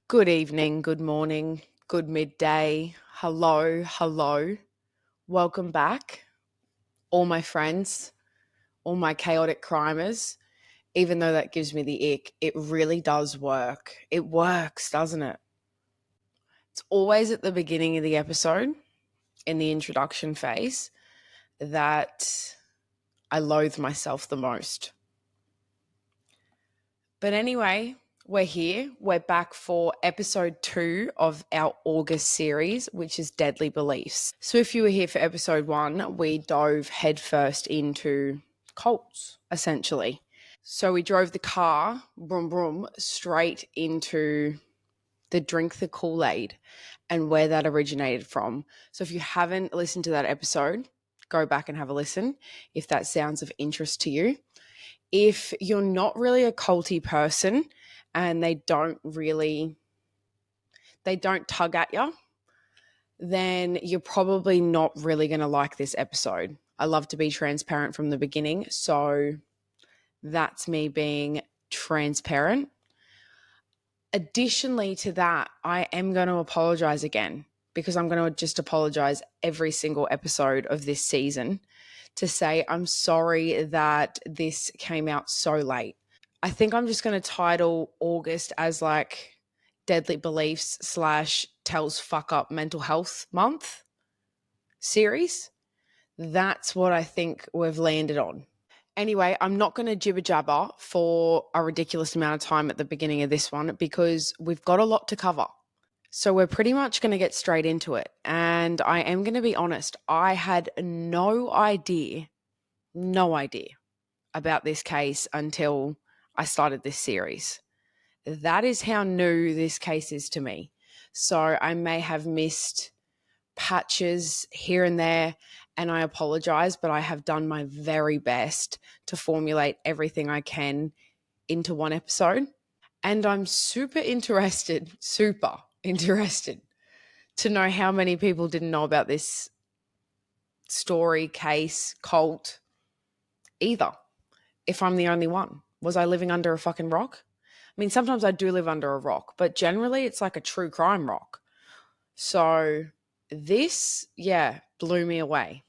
Good evening, good morning, good midday. Hello. Welcome back, all my friends, all my chaotic crimers. Even though that gives me the ick, it really does work. It works, doesn't it? It's always at the beginning of the episode, in the introduction phase, that I loathe myself the most. But anyway, we're here. We're back for episode 2 of our August series, which is Deadly Beliefs. So if you were here for episode 1, we dove headfirst into cults, essentially. So we drove the car, vroom vroom, straight into the drink the Kool-Aid and where that originated from. So if you haven't listened to that episode, go back and have a listen if that sounds of interest to you. If you're not really a culty person and they don't tug at you, then you're probably not really going to like this episode. I love to be transparent from the beginning, so that's me being transparent. Additionally to that, I am going to apologize again because I'm going to just apologize every single episode of this season to say I'm sorry that this came out so late. I think I'm just going to title August as like Deadly Beliefs / Tells Fuck Up Mental Health Month series. That's what I think we've landed on. Anyway, I'm not going to jibber jabber for a ridiculous amount of time at the beginning of this one because we've got a lot to cover. So we're pretty much going to get straight into it. And I am going to be honest, I had no idea about this case until I started this series. That is how new this case is to me. So I may have missed patches here and there, and I apologize, but I have done my very best to formulate everything I can into one episode. And I'm super interested to know how many people didn't know about this story, case, cult, either. If I'm the only one. Was I living under a fucking rock? I mean, sometimes I do live under a rock, but generally it's like a true crime rock. So this, blew me away.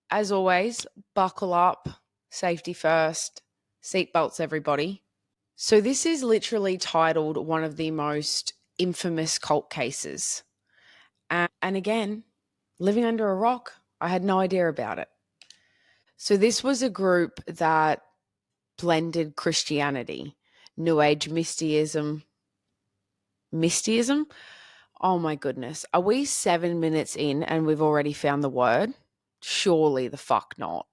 As always, buckle up, safety first, seatbelts, everybody. So this is literally titled one of the most infamous cult cases. And again, living under a rock, I had no idea about it. So this was a group that blended Christianity, New Age mysticism. Oh my goodness. Are we 7 minutes in and we've already found the word? Surely the fuck not.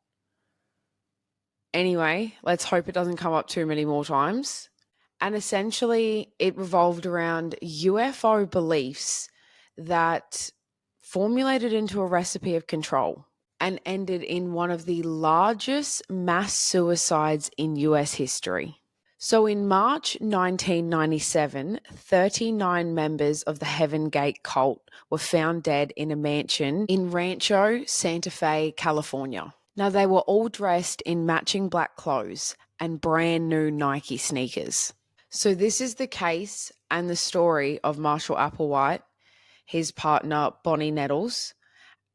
Anyway, let's hope it doesn't come up too many more times. And essentially, it revolved around UFO beliefs that formulated into a recipe of control and ended in one of the largest mass suicides in US history. So in March 1997, 39 members of the Heaven Gate cult were found dead in a mansion in Rancho, Santa Fe, California. Now, they were all dressed in matching black clothes and brand new Nike sneakers. So this is the case and the story of Marshall Applewhite, his partner Bonnie Nettles,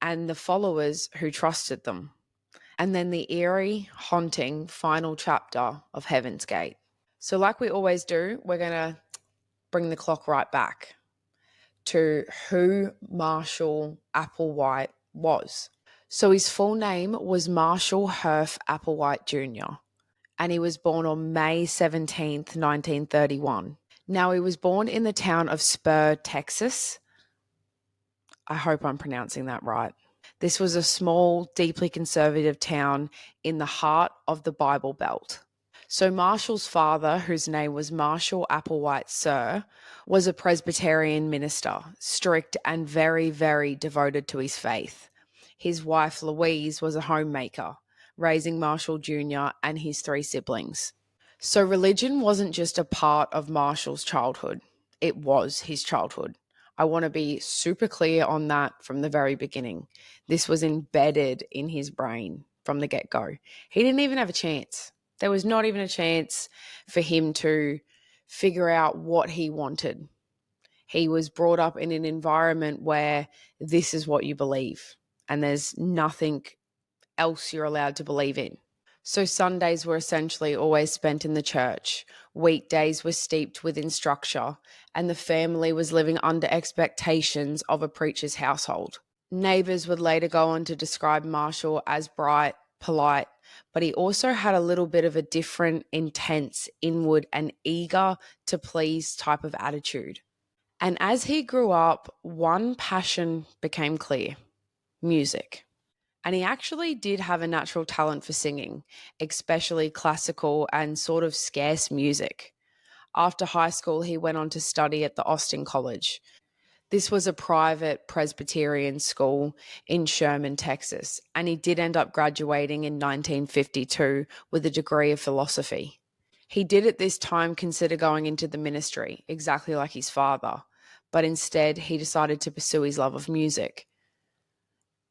and the followers who trusted them. And then the eerie, haunting final chapter of Heaven's Gate. So like we always do, we're going to bring the clock right back to who Marshall Applewhite was. So his full name was Marshall Herff Applewhite Jr., and he was born on May 17th, 1931. Now, he was born in the town of Spur, Texas. I hope I'm pronouncing that right. This was a small, deeply conservative town in the heart of the Bible Belt. So Marshall's father, whose name was Marshall Applewhite Sr., was a Presbyterian minister, strict and very, very devoted to his faith. His wife, Louise, was a homemaker, raising Marshall Jr. and his 3 siblings. So religion wasn't just a part of Marshall's childhood. It was his childhood. I want to be super clear on that from the very beginning. This was embedded in his brain from the get-go. He didn't even have a chance. There was not even a chance for him to figure out what he wanted. He was brought up in an environment where this is what you believe and there's nothing else you're allowed to believe in. So Sundays were essentially always spent in the church. Weekdays were steeped within structure, and the family was living under expectations of a preacher's household. Neighbours would later go on to describe Marshall as bright, polite, but he also had a little bit of a different, intense, inward, and eager to please type of attitude. And as he grew up, one passion became clear: music. And he actually did have a natural talent for singing, especially classical and sort of scarce music. After high school, he went on to study at the Austin College. This was a private Presbyterian school in Sherman, Texas, and he did end up graduating in 1952 with a degree of philosophy. He did at this time consider going into the ministry, exactly like his father, but instead he decided to pursue his love of music.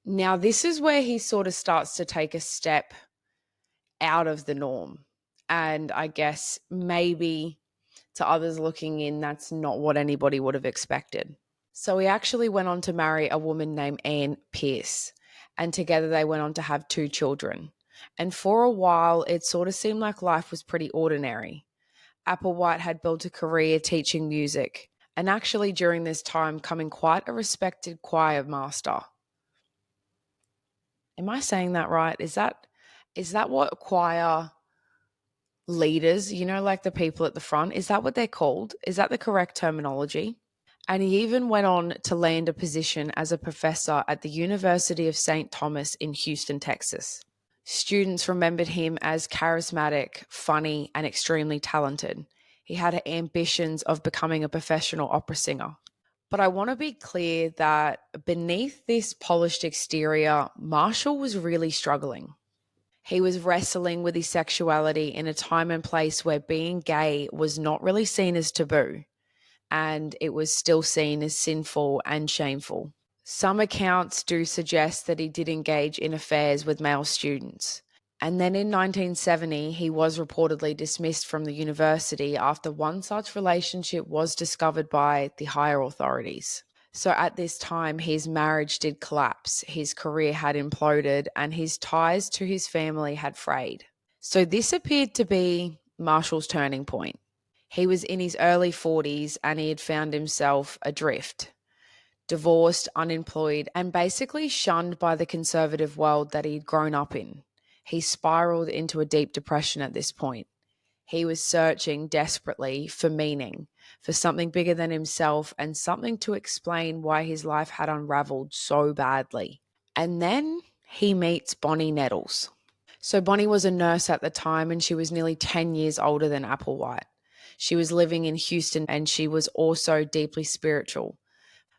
Now, this is where he sort of starts to take a step out of the norm. And I guess maybe to others looking in, that's not what anybody would have expected. So he actually went on to marry a woman named Anne Pierce, and together they went on to have 2 children. And for a while, it sort of seemed like life was pretty ordinary. Applewhite had built a career teaching music, and actually during this time becoming quite a respected choir master. Am I saying that right? Is that what choir leaders, like the people at the front, is that what they're called? Is that the correct terminology? And he even went on to land a position as a professor at the University of St. Thomas in Houston, Texas. Students remembered him as charismatic, funny, and extremely talented. He had ambitions of becoming a professional opera singer. But I want to be clear that beneath this polished exterior, Marshall was really struggling. He was wrestling with his sexuality in a time and place where being gay was not really seen as taboo, and it was still seen as sinful and shameful. Some accounts do suggest that he did engage in affairs with male students. And then in 1970, he was reportedly dismissed from the university after one such relationship was discovered by the higher authorities. So at this time, his marriage did collapse, his career had imploded, and his ties to his family had frayed. So this appeared to be Marshall's turning point. He was in his early 40s and he had found himself adrift, divorced, unemployed, and basically shunned by the conservative world that he'd grown up in. He spiraled into a deep depression at this point. He was searching desperately for meaning, for something bigger than himself, and something to explain why his life had unraveled so badly. And then he meets Bonnie Nettles. So Bonnie was a nurse at the time, and she was nearly 10 years older than Applewhite. She was living in Houston, and she was also deeply spiritual,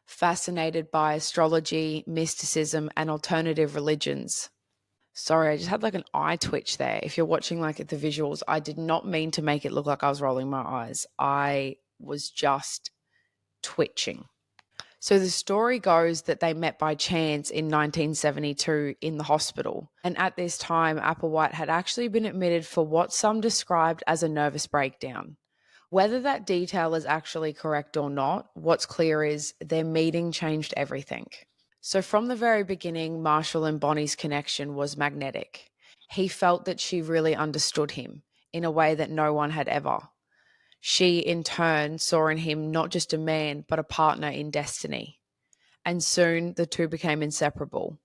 fascinated by astrology, mysticism, and alternative religions. Sorry, I just had like an eye twitch there. If you're watching like the visuals, I did not mean to make it look like I was rolling my eyes. I was just twitching. So the story goes that they met by chance in 1972 in the hospital. And at this time, Applewhite had actually been admitted for what some described as a nervous breakdown. Whether that detail is actually correct or not, what's clear is their meeting changed everything. So from the very beginning, Marshall and Bonnie's connection was magnetic. He felt that she really understood him in a way that no one had ever. She, in turn, saw in him not just a man, but a partner in destiny. And soon the two became inseparable.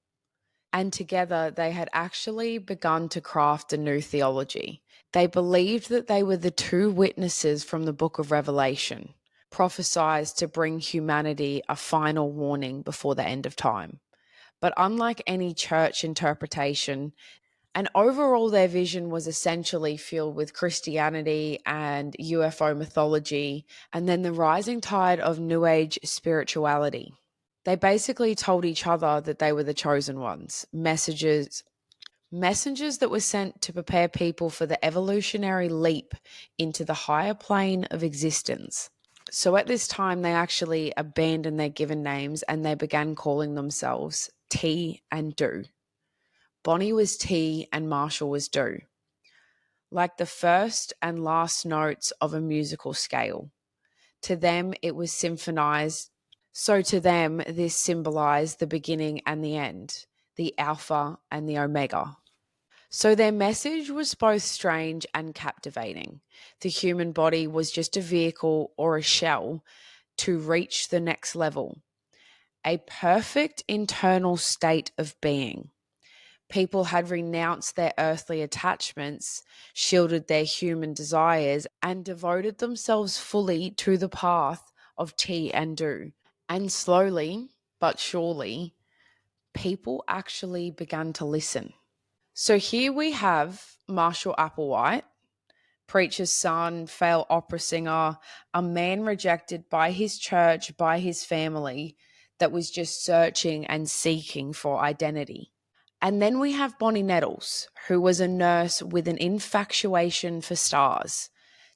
And together they had actually begun to craft a new theology. They believed that they were the 2 witnesses from the book of Revelation, prophesied to bring humanity a final warning before the end of time. But unlike any church interpretation, and overall their vision was essentially filled with Christianity and UFO mythology, and then the rising tide of New Age spirituality. They basically told each other that they were the chosen ones, messengers that were sent to prepare people for the evolutionary leap into the higher plane of existence. So at this time, they actually abandoned their given names and they began calling themselves T and Do. Bonnie was T and Marshall was Do. Like the first and last notes of a musical scale. To them, it was symphonized. So to them, this symbolized the beginning and the end, the Alpha and the Omega. So their message was both strange and captivating. The human body was just a vehicle or a shell to reach the next level, a perfect internal state of being. People had renounced their earthly attachments, shielded their human desires, and devoted themselves fully to the path of tea and do. And slowly, but surely, people actually began to listen. So here we have Marshall Applewhite, preacher's son, failed opera singer, a man rejected by his church, by his family, that was just searching and seeking for identity. And then we have Bonnie Nettles, who was a nurse with an infatuation for stars.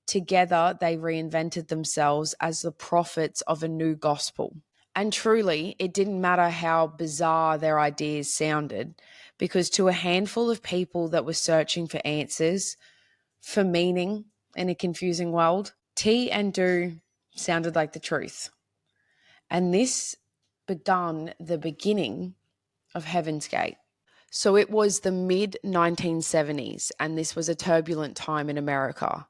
Together, they reinvented themselves as the prophets of a new gospel. And truly, it didn't matter how bizarre their ideas sounded, because to a handful of people that were searching for answers, for meaning in a confusing world, tea and do sounded like the truth. And this began the beginning of Heaven's Gate. So it was the mid 1970s, and this was a turbulent time in America.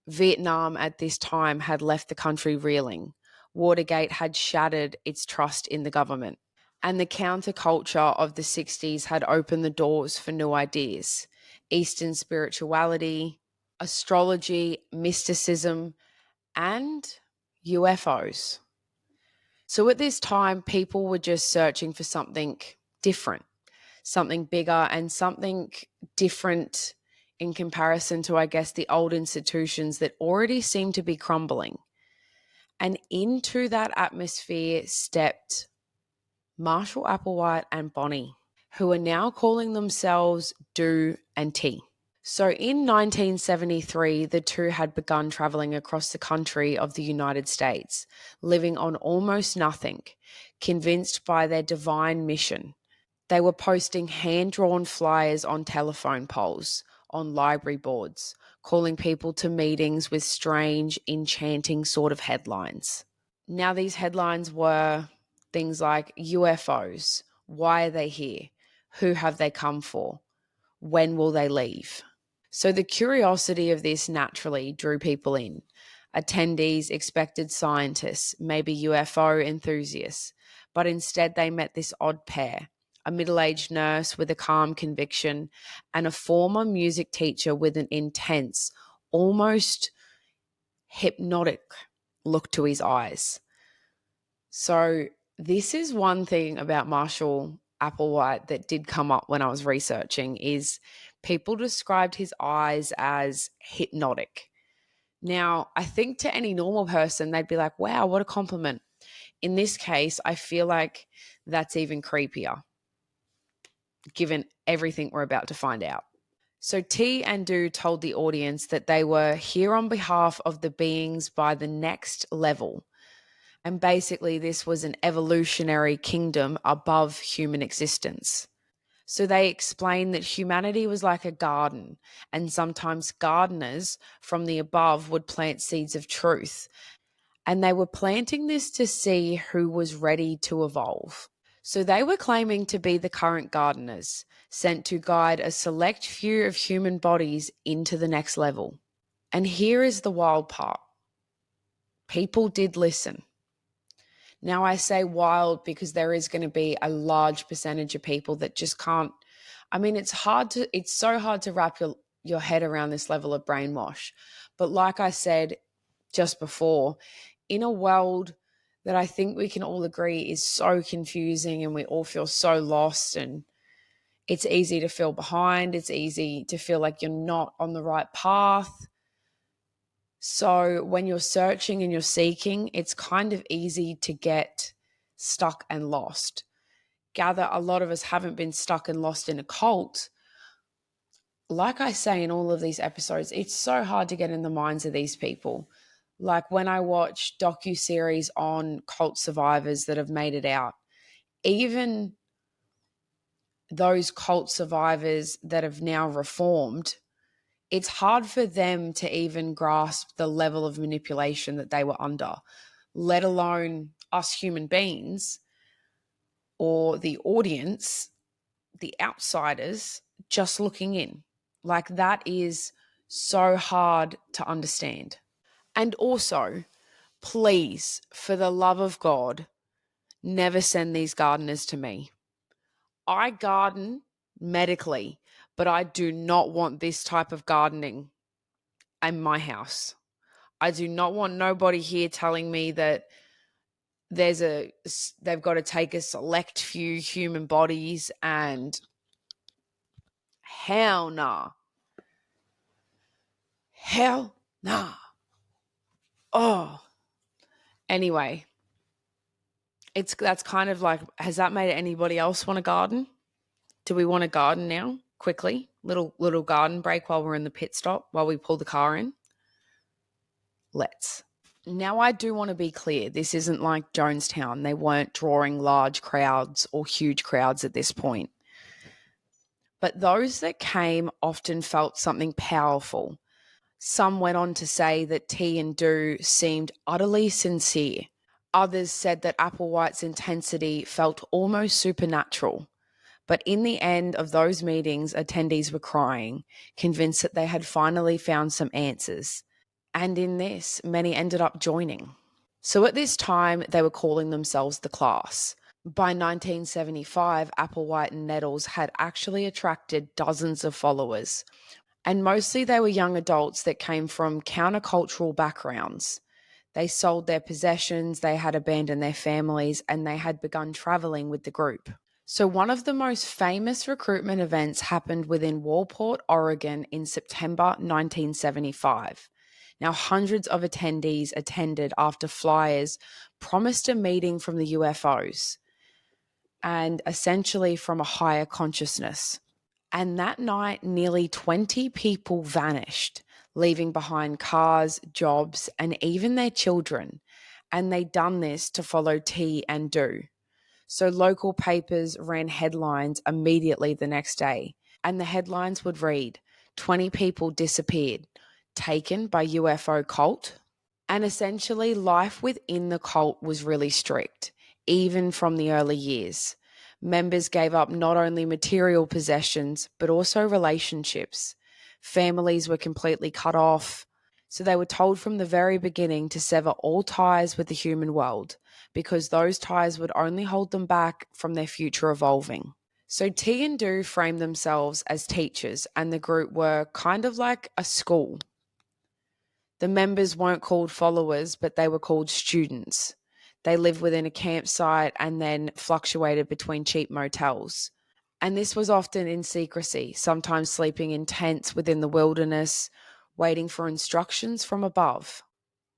Vietnam at this time had left the country reeling. Watergate had shattered its trust in the government. And the counterculture of the 60s had opened the doors for new ideas: Eastern spirituality, astrology, mysticism, and UFOs. So at this time, people were just searching for something different, something bigger, and something different in comparison to, I guess, the old institutions that already seemed to be crumbling. And into that atmosphere stepped Marshall Applewhite and Bonnie, who are now calling themselves Do and T. So in 1973, the two had begun traveling across the country of the United States, living on almost nothing, convinced by their divine mission. They were posting hand-drawn flyers on telephone poles, on library boards, calling people to meetings with strange, enchanting sort of headlines. Now, these headlines were things like UFOs, why are they here? Who have they come for? When will they leave? So the curiosity of this naturally drew people in. Attendees expected scientists, maybe UFO enthusiasts, but instead they met this odd pair: a middle-aged nurse with a calm conviction and a former music teacher with an intense, almost hypnotic look to his eyes. So this is one thing about Marshall Applewhite that did come up when I was researching, is people described his eyes as hypnotic. Now, I think to any normal person, they'd be like, wow, what a compliment. In this case, I feel like that's even creepier, given everything we're about to find out. So T and Do told the audience that they were here on behalf of the beings by the next level. And basically, this was an evolutionary kingdom above human existence. So they explained that humanity was like a garden, and sometimes gardeners from the above would plant seeds of truth. And they were planting this to see who was ready to evolve. So they were claiming to be the current gardeners, sent to guide a select few of human bodies into the next level. And here is the wild part: people did listen. Now, I say wild because there is going to be a large percentage of people that just can't. I mean, it's so hard to wrap your head around this level of brainwash. But like I said just before, in a world that I think we can all agree is so confusing and we all feel so lost, and it's easy to feel behind, it's easy to feel like you're not on the right path. So when you're searching and you're seeking, it's kind of easy to get stuck and lost. Gather a lot of us haven't been stuck and lost in a cult. Like I say in all of these episodes, it's so hard to get in the minds of these people. Like when I watch docuseries on cult survivors that have made it out, even those cult survivors that have now reformed, it's hard for them to even grasp the level of manipulation that they were under. let alone us human beings or the audience, the outsiders just looking in. Like, that is so hard to understand. And also, please, for the love of God, never send these gardeners to me. I garden medically, but I do not want this type of gardening in my house. I do not want nobody here telling me that they've got to take a select few human bodies, and hell nah. Hell nah. Oh. Anyway, that's kind of like, has that made anybody else want to garden? Do we want to garden now? Quickly, little garden break while we're in the pit stop, while we pull the car in. Let's. Now, I do want to be clear. This isn't like Jonestown. They weren't drawing large crowds or huge crowds at this point. But those that came often felt something powerful. Some went on to say that T and Do seemed utterly sincere. Others said that Applewhite's intensity felt almost supernatural. But in the end of those meetings, attendees were crying, convinced that they had finally found some answers. And in this, many ended up joining. So at this time, they were calling themselves the class. By 1975, Applewhite and Nettles had actually attracted dozens of followers. And mostly they were young adults that came from countercultural backgrounds. They sold their possessions, they had abandoned their families, and they had begun traveling with the group. So one of the most famous recruitment events happened within Walport, Oregon in September 1975. Now, hundreds of attendees attended after flyers promised a meeting from the UFOs and essentially from a higher consciousness. And that night, nearly 20 people vanished, leaving behind cars, jobs, and even their children. And they'd done this to follow T and Do. So local papers ran headlines immediately the next day. And the headlines would read, 20 people disappeared, taken by UFO cult. And essentially, life within the cult was really strict, even from the early years. Members gave up not only material possessions, but also relationships. Families were completely cut off. So they were told from the very beginning to sever all ties with the human world, because those ties would only hold them back from their future evolving. So T and Do framed themselves as teachers, and the group were kind of like a school. The members weren't called followers, but they were called students. They lived within a campsite and then fluctuated between cheap motels. And this was often in secrecy, sometimes sleeping in tents within the wilderness, waiting for instructions from above.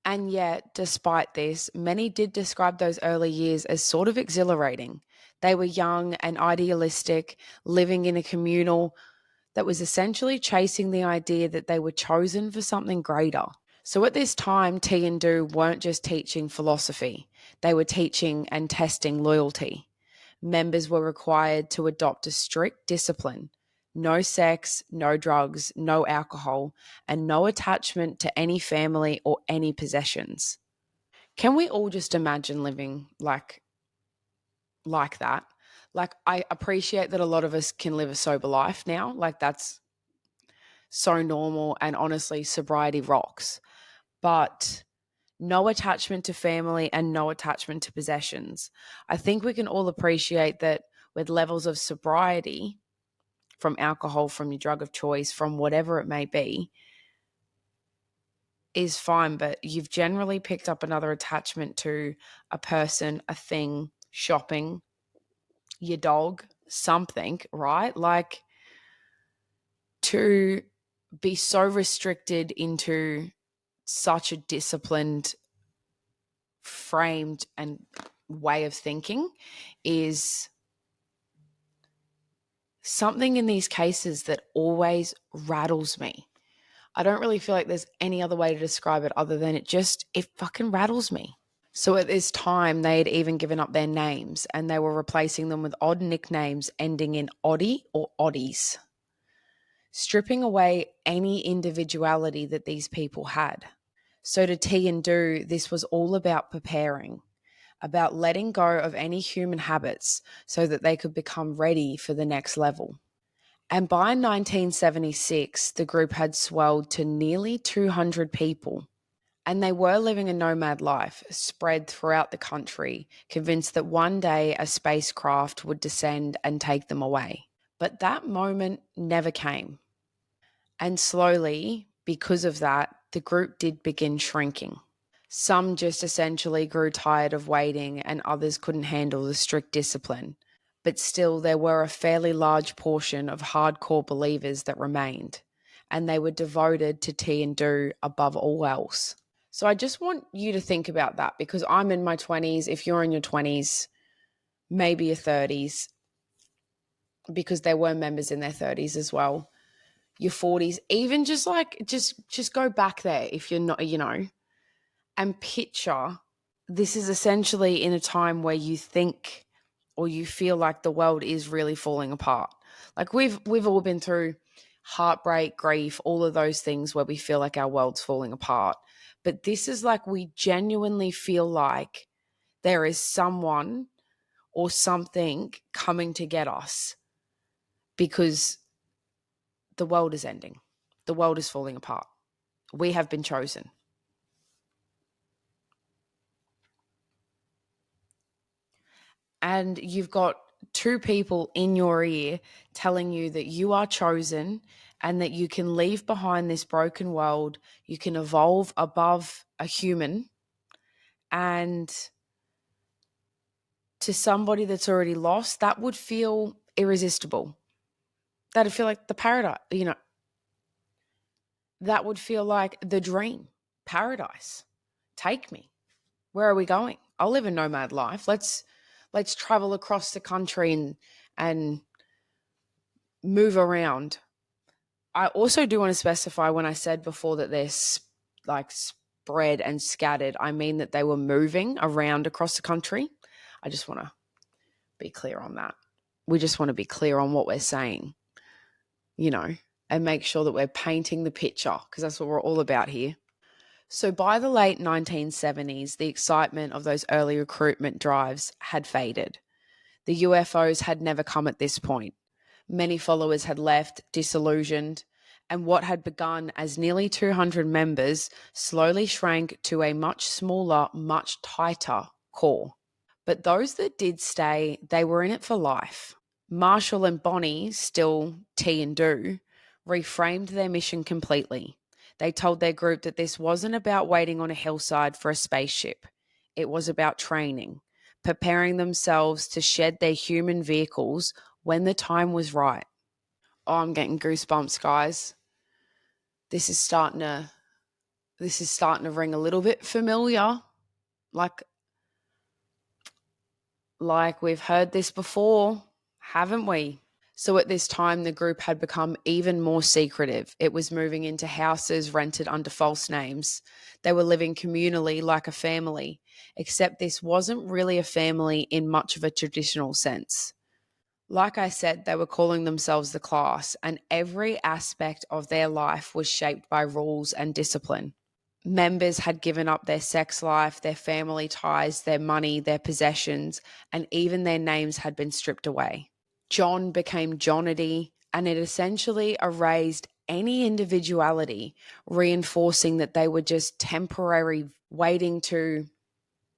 And yet, despite this, many did describe those early years as sort of exhilarating. They were young and idealistic, living in a communal that was essentially chasing the idea that they were chosen for something greater. So at this time, T and Do weren't just teaching philosophy, they were teaching and testing loyalty. Members were required to adopt a strict discipline: no sex, no drugs, no alcohol, and no attachment to any family or any possessions. Can we all just imagine living like that? Like, I appreciate that a lot of us can live a sober life now. Like, that's so normal, and honestly, sobriety rocks. But no attachment to family and no attachment to possessions. I think we can all appreciate that with levels of sobriety, from alcohol, from your drug of choice, from whatever it may be, is fine, but you've generally picked up another attachment to a person, a thing, shopping, your dog, something, right? Like, to be so restricted into such a disciplined, framed and way of thinking is something in these cases that always rattles me. I don't really feel like there's any other way to describe it other than it fucking rattles me. So at this time, they had even given up their names and they were replacing them with odd nicknames ending in Oddie or Oddies, stripping away any individuality that these people had. So to T and Do, this was all about preparing, about letting go of any human habits so that they could become ready for the next level. And by 1976, the group had swelled to nearly 200 people. And they were living a nomad life, spread throughout the country, convinced that one day a spacecraft would descend and take them away. But that moment never came. And slowly, because of that, the group did begin shrinking. Some just essentially grew tired of waiting, and others couldn't handle the strict discipline. But still, there were a fairly large portion of hardcore believers that remained, and they were devoted to T and Do above all else. So I just want you to think about that, because I'm in my 20s. If you're in your 20s, maybe your 30s, because there were members in their 30s as well, your 40s, even just go back there if you're not, and picture this is essentially in a time where you think or you feel like the world is really falling apart. Like we've all been through heartbreak, grief, all of those things where we feel like our world's falling apart. But this is like we genuinely feel like there is someone or something coming to get us, because the world is ending. The world is falling apart. We have been chosen. And you've got two people in your ear telling you that you are chosen and that you can leave behind this broken world. You can evolve above a human. And to somebody that's already lost, that would feel irresistible. That'd feel like the paradise, that would feel like the dream, paradise. Take me. Where are we going? I'll live a nomad life. Let's travel across the country and move around. I also do want to specify, when I said before that they're spread and scattered, I mean that they were moving around across the country. I just want to be clear on that. We just want to be clear on what we're saying, and make sure that we're painting the picture, because that's what we're all about here. So by the late 1970s, the excitement of those early recruitment drives had faded. The UFOs had never come at this point. Many followers had left, disillusioned, and what had begun as nearly 200 members slowly shrank to a much smaller, much tighter core. But those that did stay, they were in it for life. Marshall and Bonnie, still T and Do, reframed their mission completely. They told their group that this wasn't about waiting on a hillside for a spaceship. It was about training, preparing themselves to shed their human vehicles when the time was right. Oh, I'm getting goosebumps, guys. This is starting to ring a little bit familiar. Like we've heard this before, haven't we? So at this time, the group had become even more secretive. It was moving into houses rented under false names. They were living communally like a family, except this wasn't really a family in much of a traditional sense. Like I said, they were calling themselves the class, and every aspect of their life was shaped by rules and discipline. Members had given up their sex life, their family ties, their money, their possessions, and even their names had been stripped away. John became Johnity, and it essentially erased any individuality, reinforcing that they were just temporary, waiting to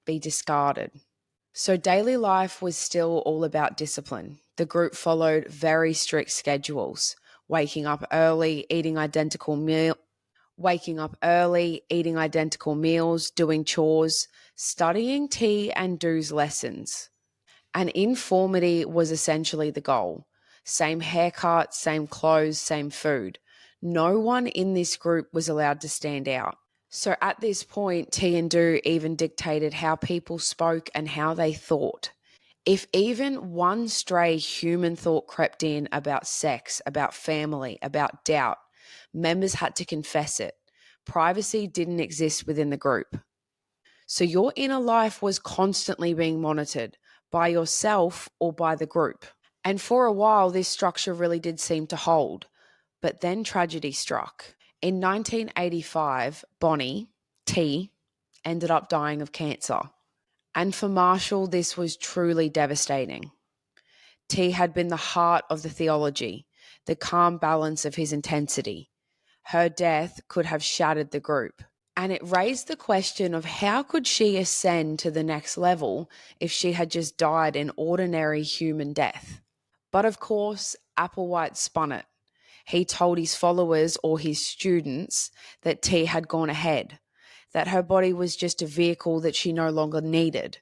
be discarded. So daily life was still all about discipline. The group followed very strict schedules, waking up early, eating identical meals, doing chores, studying T and Do's lessons. And informity was essentially the goal. Same haircut, same clothes, same food. No one in this group was allowed to stand out. So at this point, T and Do even dictated how people spoke and how they thought. If even one stray human thought crept in about sex, about family, about doubt, members had to confess it. Privacy didn't exist within the group. So your inner life was constantly being monitored by yourself or by the group. And for a while, this structure really did seem to hold. But then tragedy struck. In 1985, Bonnie, T ended up dying of cancer. And for Marshall, this was truly devastating. T had been the heart of the theology, the calm balance of his intensity. Her death could have shattered the group. And it raised the question of how could she ascend to the next level if she had just died an ordinary human death? But of course, Applewhite spun it. He told his followers or his students that T had gone ahead, that her body was just a vehicle that she no longer needed,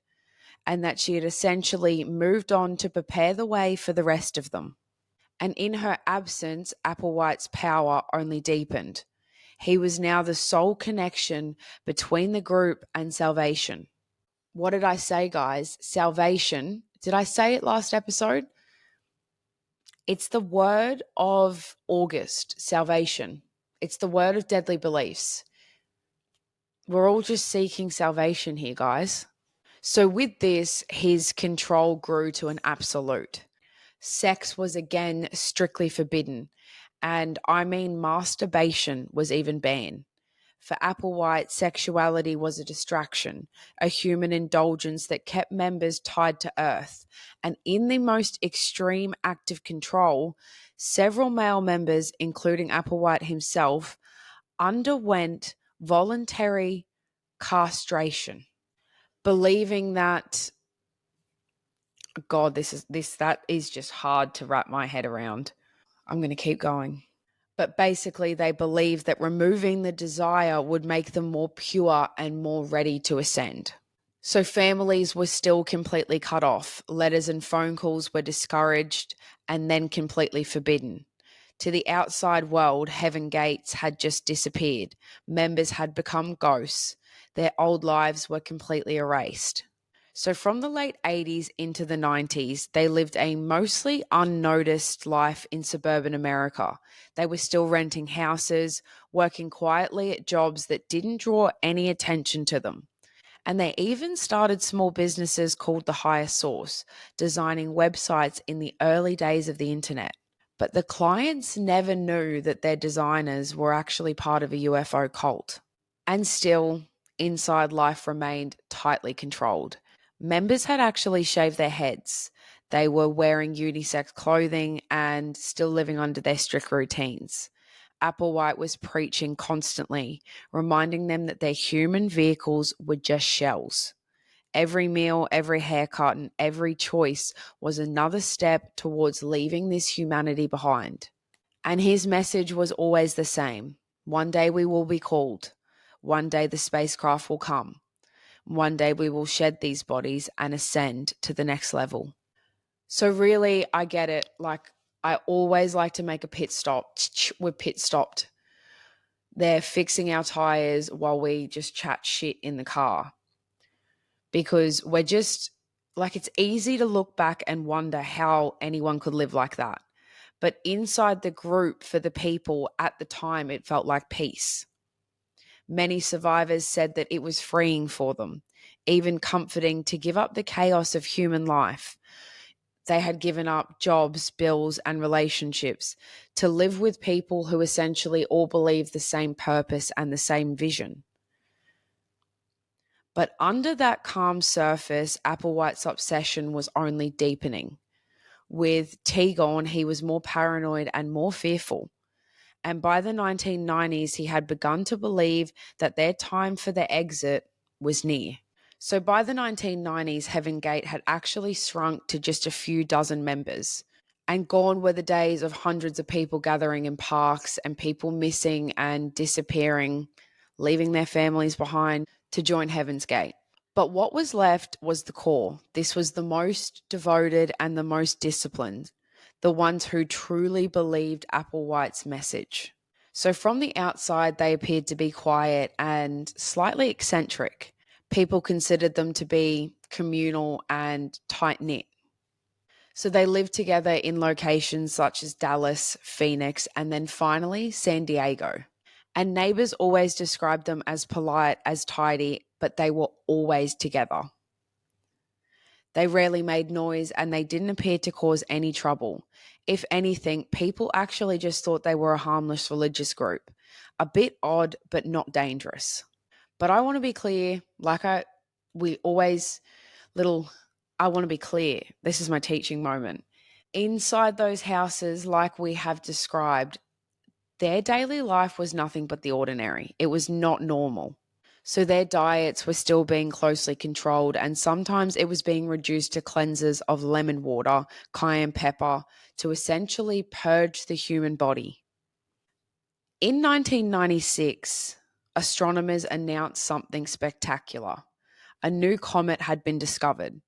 and that she had essentially moved on to prepare the way for the rest of them. And in her absence, Applewhite's power only deepened. He was now the sole connection between the group and salvation. What did I say, guys? Salvation. Did I say it last episode? It's the word of August, salvation. It's the word of deadly beliefs. We're all just seeking salvation here, guys. So with this, his control grew to an absolute. Sex was again strictly forbidden. And I mean, masturbation was even banned. For Applewhite, sexuality was a distraction, a human indulgence that kept members tied to earth. And in the most extreme act of control, several male members, including Applewhite himself, underwent voluntary castration, believing that, God, that is just hard to wrap my head around. I'm going to keep going. But basically, they believed that removing the desire would make them more pure and more ready to ascend. So families were still completely cut off. Letters and phone calls were discouraged and then completely forbidden. To the outside world, heaven gates had just disappeared. Members had become ghosts. Their old lives were completely erased. So from the late 80s into the 90s, they lived a mostly unnoticed life in suburban America. They were still renting houses, working quietly at jobs that didn't draw any attention to them. And they even started small businesses called The Higher Source, designing websites in the early days of the internet. But the clients never knew that their designers were actually part of a UFO cult. And still, inside life remained tightly controlled. Members had actually shaved their heads. They were wearing unisex clothing and still living under their strict routines. Applewhite was preaching constantly, reminding them that their human vehicles were just shells. Every meal, every haircut, and every choice was another step towards leaving this humanity behind. And his message was always the same. One day we will be called. One day the spacecraft will come. One day we will shed these bodies and ascend to the next level. So really, I get it. Like, I always like to make a pit stop. We're pit stopped. They're fixing our tires while we just chat shit in the car. Because we're just, like, it's easy to look back and wonder how anyone could live like that. But inside the group, for the people at the time, it felt like peace. Many survivors said that it was freeing for them, even comforting to give up the chaos of human life. They had given up jobs, bills, and relationships to live with people who essentially all believed the same purpose and the same vision. But under that calm surface, Applewhite's obsession was only deepening. With T gone, he was more paranoid and more fearful. And by the 1990s, he had begun to believe that their time for their exit was near. So by the 1990s, Heaven Gate had actually shrunk to just a few dozen members. And gone were the days of hundreds of people gathering in parks and people missing and disappearing, leaving their families behind to join Heaven's Gate. But what was left was the core. This was the most devoted and the most disciplined, the ones who truly believed Applewhite's message. So from the outside, they appeared to be quiet and slightly eccentric. People considered them to be communal and tight-knit. So they lived together in locations such as Dallas, Phoenix, and then finally San Diego. And neighbors always described them as polite, as tidy, but they were always together. They rarely made noise and they didn't appear to cause any trouble. If anything, people actually just thought they were a harmless religious group. A bit odd, but not dangerous. But I want to be clear, we always I want to be clear. This is my teaching moment. Inside those houses, like we have described, their daily life was nothing but the ordinary. It was not normal. So their diets were still being closely controlled, and sometimes it was being reduced to cleansers of lemon water, cayenne pepper, to essentially purge the human body. In 1996, astronomers announced something spectacular. A new comet had been discovered,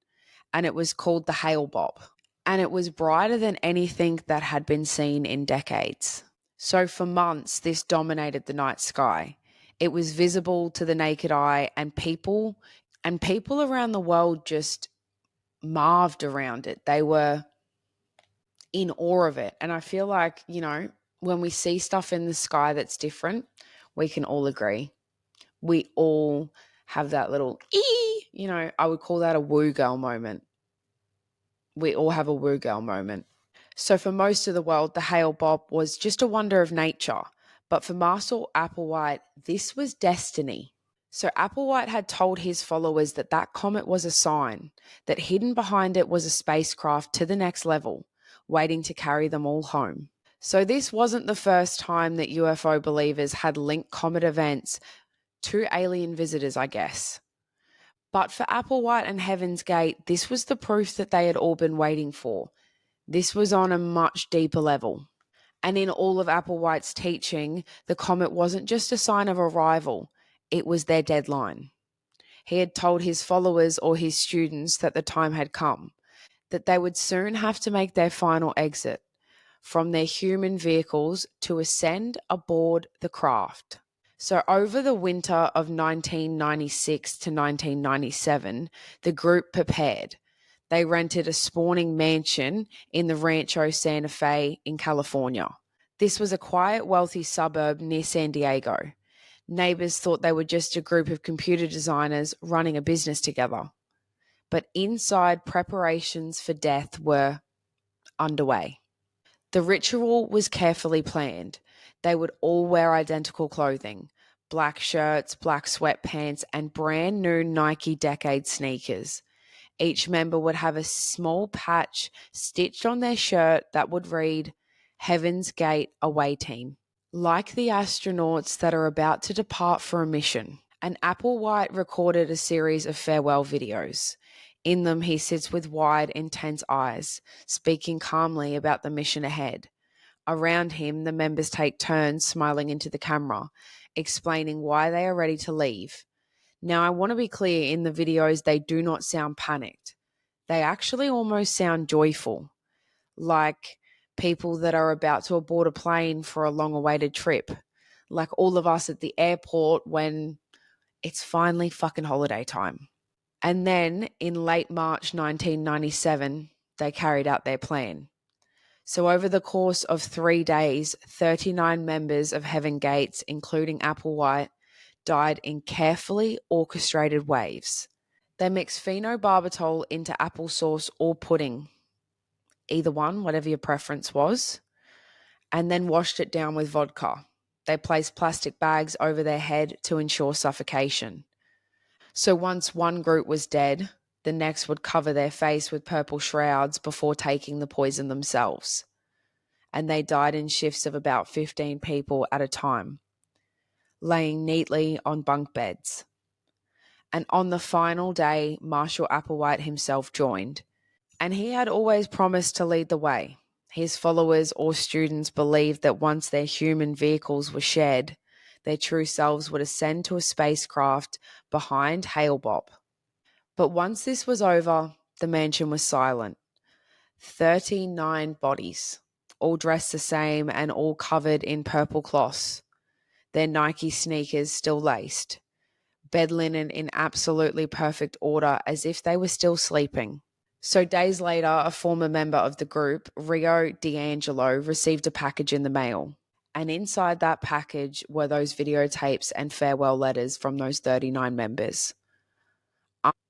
and it was called the Hale-Bopp, and it was brighter than anything that had been seen in decades. So for months, this dominated the night sky. It was visible to the naked eye, and people around the world just marved around it. They were in awe of it. And I feel like, when we see stuff in the sky that's different, we can all agree. We all have that little I would call that a woo girl moment. We all have a woo girl moment. So for most of the world, the Hale-Bopp was just a wonder of nature. But for Marshall Applewhite, this was destiny. So Applewhite had told his followers that that comet was a sign, that hidden behind it was a spacecraft to the next level, waiting to carry them all home. So this wasn't the first time that UFO believers had linked comet events to alien visitors, I guess. But for Applewhite and Heaven's Gate, this was the proof that they had all been waiting for. This was on a much deeper level. And in all of Applewhite's teaching, the comet wasn't just a sign of arrival, it was their deadline. He had told his followers or his students that the time had come, that they would soon have to make their final exit from their human vehicles to ascend aboard the craft. So over the winter of 1996 to 1997, the group prepared. They rented a spawning mansion in the Rancho Santa Fe in California. This was a quiet, wealthy suburb near San Diego. Neighbors thought they were just a group of computer designers running a business together. But inside, preparations for death were underway. The ritual was carefully planned. They would all wear identical clothing, black shirts, black sweatpants, and brand new Nike Decade sneakers. Each member would have a small patch stitched on their shirt that would read, Heaven's Gate Away Team. Like the astronauts that are about to depart for a mission, and Applewhite recorded a series of farewell videos. In them, he sits with wide, intense eyes, speaking calmly about the mission ahead. Around him, the members take turns smiling into the camera, explaining why they are ready to leave. Now, I want to be clear, in the videos, they do not sound panicked. They actually almost sound joyful, like people that are about to board a plane for a long-awaited trip, like all of us at the airport when it's finally fucking holiday time. And then in late March 1997, they carried out their plan. So over the course of 3 days, 39 members of Heaven Gates, including Applewhite, died in carefully orchestrated waves. They mixed phenobarbital into applesauce or pudding, either one, whatever your preference was, and then washed it down with vodka. They placed plastic bags over their head to ensure suffocation. So once one group was dead, the next would cover their face with purple shrouds before taking the poison themselves. And they died in shifts of about 15 people at a time, laying neatly on bunk beds. And on the final day, Marshall Applewhite himself joined. And he had always promised to lead the way. His followers or students believed that once their human vehicles were shed, their true selves would ascend to a spacecraft behind Hale-Bopp. But once this was over, the mansion was silent. 39 bodies, all dressed the same and all covered in purple cloths, their Nike sneakers still laced, bed linen in absolutely perfect order as if they were still sleeping. So days later, a former member of the group, Rio D'Angelo, received a package in the mail. And inside that package were those videotapes and farewell letters from those 39 members.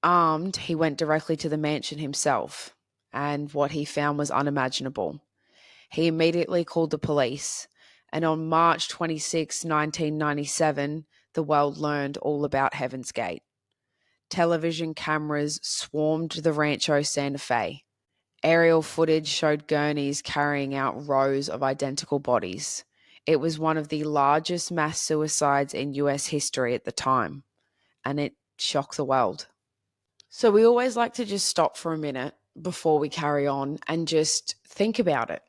Armed, he went directly to the mansion himself, and what he found was unimaginable. He immediately called the police, and on March 26, 1997, the world learned all about Heaven's Gate. Television cameras swarmed the Rancho Santa Fe. Aerial footage showed gurneys carrying out rows of identical bodies. It was one of the largest mass suicides in US history at the time, and it shocked the world. So we always like to just stop for a minute before we carry on and just think about it.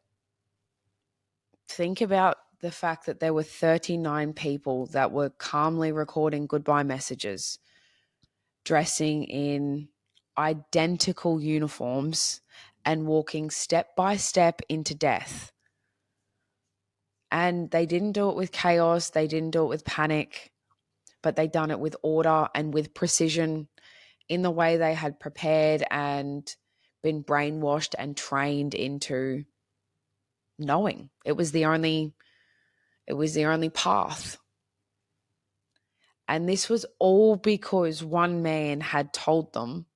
Think about the fact that there were 39 people that were calmly recording goodbye messages, dressing in identical uniforms and walking step by step into death. And they didn't do it with chaos, they didn't do it with panic, but they done it with order and with precision in the way they had prepared and been brainwashed and trained into knowing. It was the only path. And this was all because one man had told them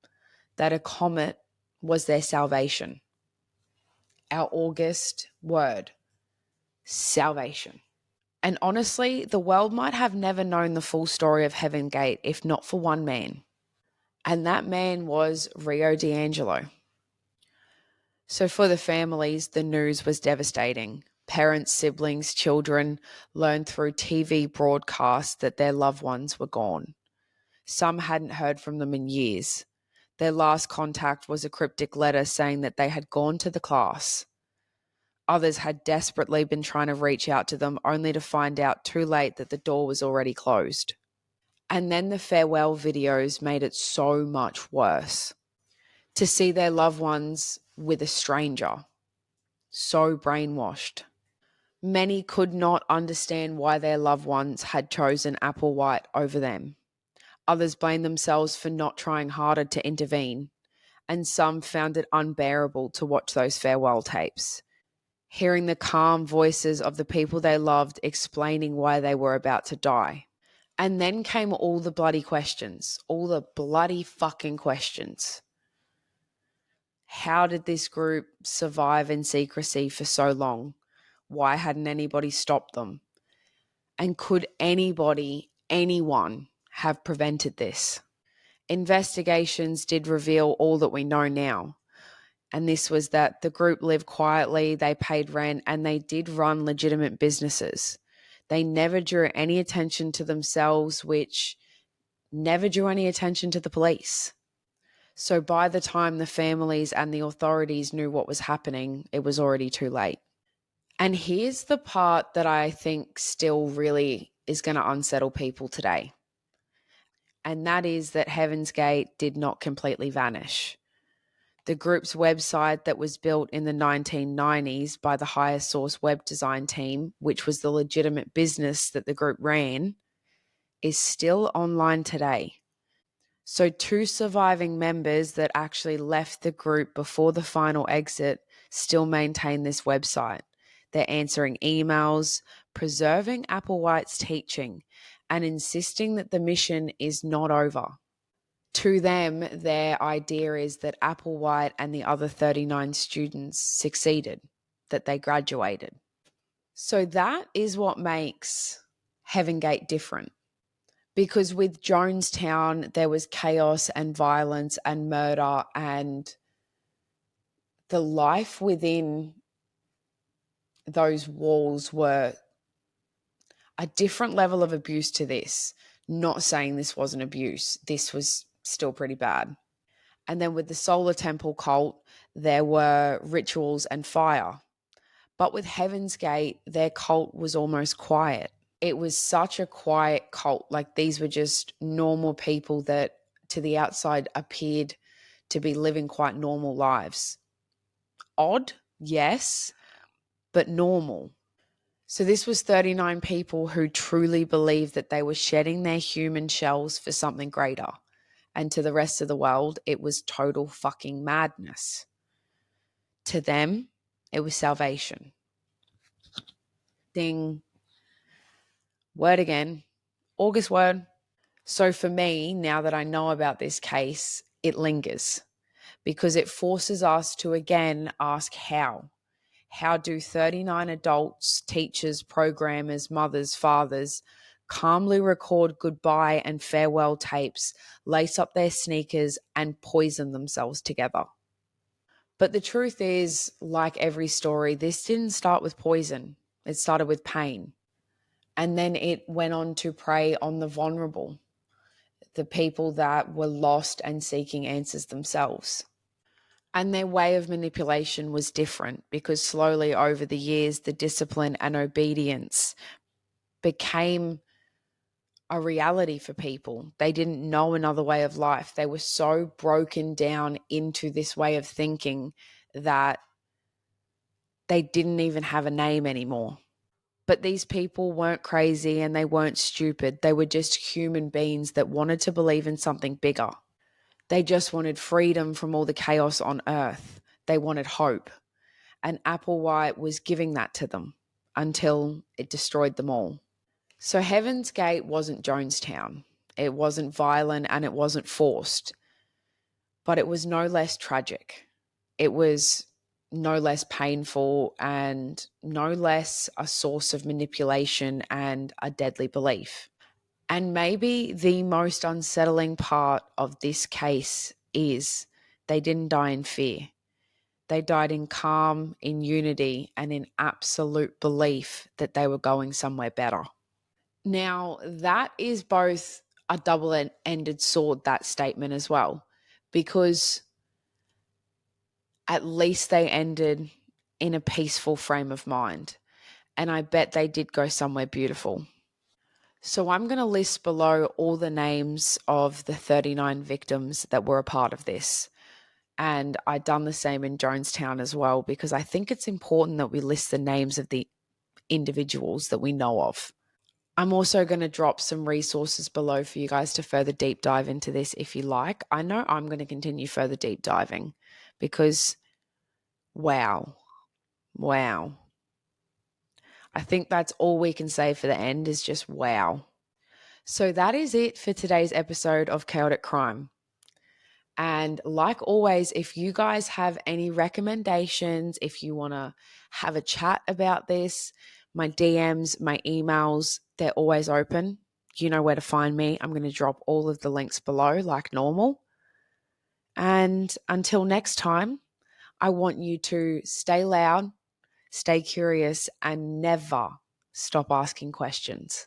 that a comet was their salvation. Our August word, salvation. And honestly, the world might have never known the full story of Heaven Gate if not for one man. And that man was Rio D'Angelo. So for the families, the news was devastating. Parents, siblings, children learned through TV broadcasts that their loved ones were gone. Some hadn't heard from them in years. Their last contact was a cryptic letter saying that they had gone to the class. Others had desperately been trying to reach out to them only to find out too late that the door was already closed. And then the farewell videos made it so much worse. To see their loved ones with a stranger, so brainwashed. Many could not understand why their loved ones had chosen Applewhite over them. Others blamed themselves for not trying harder to intervene, and some found it unbearable to watch those farewell tapes, hearing the calm voices of the people they loved explaining why they were about to die. And then came all the bloody questions, all the bloody fucking questions. How did this group survive in secrecy for so long? Why hadn't anybody stopped them? And could anyone have prevented this? Investigations did reveal all that we know now. And this was that the group lived quietly, they paid rent, and they did run legitimate businesses. They never drew any attention to themselves, which never drew any attention to the police. So by the time the families and the authorities knew what was happening, it was already too late. And here's the part that I think still really is going to unsettle people today. And that is that Heaven's Gate did not completely vanish. The group's website that was built in the 1990s by the Higher Source web design team, which was the legitimate business that the group ran, is still online today. So 2 surviving members that actually left the group before the final exit still maintain this website. They're answering emails, preserving Applewhite's teaching, and insisting that the mission is not over. To them, their idea is that Applewhite and the other 39 students succeeded, that they graduated. So that is what makes Heaven Gate different. Because with Jonestown, there was chaos and violence and murder, and the life within those walls were a different level of abuse to this. Not saying this wasn't abuse. This was still pretty bad. And then with the Solar Temple cult, there were rituals and fire. But with Heaven's Gate, their cult was almost quiet. It was such a quiet cult. Like, these were just normal people that to the outside appeared to be living quite normal lives. Odd, yes, but normal. So this was 39 people who truly believed that they were shedding their human shells for something greater. And to the rest of the world, it was total fucking madness. To them, it was salvation. Ding. Word again. August word. So for me, now that I know about this case, it lingers because it forces us to again ask how. How do 39 adults, teachers, programmers, mothers, fathers calmly record goodbye and farewell tapes, lace up their sneakers, and poison themselves together. But the truth is, like every story, this didn't start with poison. It started with pain. And then it went on to prey on the vulnerable, the people that were lost and seeking answers themselves. And their way of manipulation was different because slowly over the years, the discipline and obedience became a reality for people. They didn't know another way of life. They were so broken down into this way of thinking that they didn't even have a name anymore. But these people weren't crazy and they weren't stupid. They were just human beings that wanted to believe in something bigger. They just wanted freedom from all the chaos on earth. They wanted hope. And Applewhite was giving that to them until it destroyed them all. So Heaven's Gate wasn't Jonestown. It wasn't violent and it wasn't forced. But it was no less tragic. It was no less painful and no less a source of manipulation and a deadly belief. And maybe the most unsettling part of this case is they didn't die in fear. They died in calm, in unity, and in absolute belief that they were going somewhere better. Now, that is both a double-ended sword, that statement as well, because at least they ended in a peaceful frame of mind. And I bet they did go somewhere beautiful. So I'm going to list below all the names of the 39 victims that were a part of this. And I've done the same in Jonestown as well, because I think it's important that we list the names of the individuals that we know of. I'm also going to drop some resources below for you guys to further deep dive into this if you like. I know I'm going to continue further deep diving because wow. I think that's all we can say for the end is just wow. So that is it for today's episode of Chaotic Crime. And like always, if you guys have any recommendations, if you want to have a chat about this, my DMs, my emails, they're always open. You know where to find me. I'm going to drop all of the links below like normal. And until next time, I want you to stay loud, stay curious, and never stop asking questions.